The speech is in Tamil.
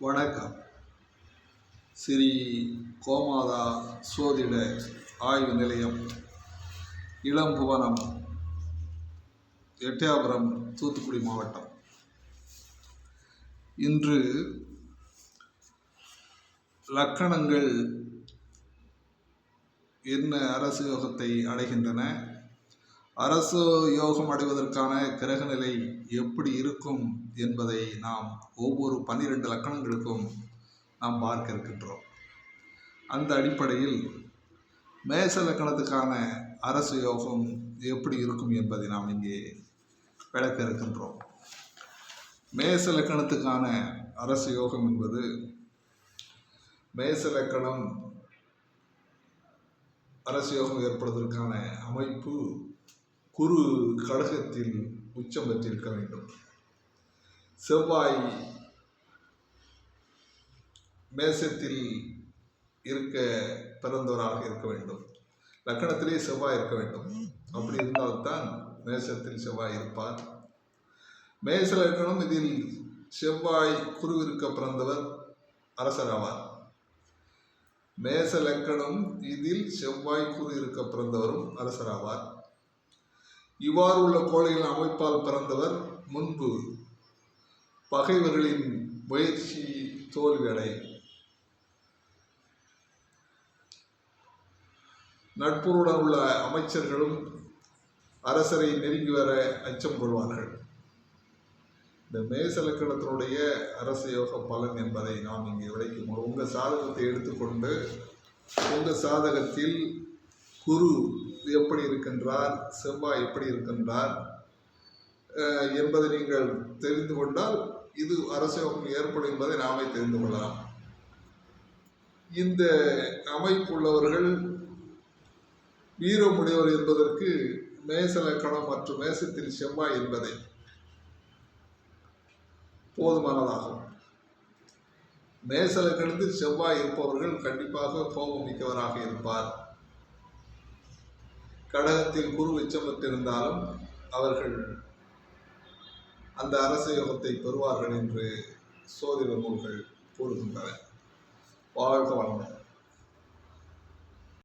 வணக்கம். ஸ்ரீ கோமாதா சோதிட ஆய்வு நிலையம், இளம்புவனம், எட்டயபுரம், தூத்துக்குடி மாவட்டம். இன்று லக்கணங்கள் என்ன அரசு யோகத்தை அடைகின்றன, அரசு யோகம் அடைவதற்கான கிரகநிலை எப்படி இருக்கும் என்பதை நாம் ஒவ்வொரு 12 லக்கணங்களுக்கும் நாம் பார்க்க இருக்கின்றோம். அந்த அடிப்படையில் மேச லக்கணத்துக்கான அரசு யோகம் எப்படி இருக்கும் என்பதை நாம் இங்கே விளக்க இருக்கின்றோம். மேச லக்கணத்துக்கான அரசு யோகம் என்பது, மேச லக்கணம் அரசு யோகம் ஏற்படுவதற்கான அமைப்பு குரு கடகத்தில் உச்சம் பெற்றிருக்க வேண்டும். செவ்வாய் மேசத்தில் இருக்க பிறந்தவராக இருக்க வேண்டும். லக்கணத்திலே செவ்வாய் இருக்க வேண்டும். அப்படி இருந்தால்தான் மேசத்தில் செவ்வாய் இருப்பார். மேச லக்கணம், இதில் செவ்வாய் குரு இருக்க பிறந்தவர் அரசராவார். மேச லக்கணம், இதில் செவ்வாய் குரு இருக்க பிறந்தவரும் அரசராவார். இவ்வாறு உள்ள கோள்களின் அமைப்பால் பிறந்தவர் முன்பு பகைவர்களின் முயற்சி தோல்வியடை, நட்புடன் உள்ள அமைச்சர்களும் அரசரை நெருங்கி வர அச்சம் கொள்வார்கள். இந்த மேச லக்கணத்தினுடைய அரச யோக பலன் என்பதை நாம் இங்கே விளக்கும். உங்கள் சாதகத்தை எடுத்துக்கொண்டு, உங்கள் சாதகத்தில் குரு எப்படி இருக்கின்றார், செவ்வாய் எப்படி இருக்கின்றார் என்பதை நீங்கள் தெரிந்து கொண்டால் இது அரச யோகம் ஏற்படும் என்பதை நாமே தெரிந்து கொள்ளலாம். இந்த அமைப்புள்ளவர்கள் வீரமுடையவர் என்பதற்கு மேச லக்கணம் மற்றும் மேசத்தில் செவ்வாய் என்பதை போதுமானதாகும். மேச லக்கணத்தில் செவ்வாய் இருப்பவர்கள் கண்டிப்பாக கோபம் மிக்கவராக இருப்பார். கடகத்தில் குரு உச்சம் பெற்றிருந்தாலும் அவர்கள் அந்த அரச யோகத்தை பெறுவார்கள் என்று சோதிட நூல்கள் கூறுகின்றன. வாழ்க வளமுடன்.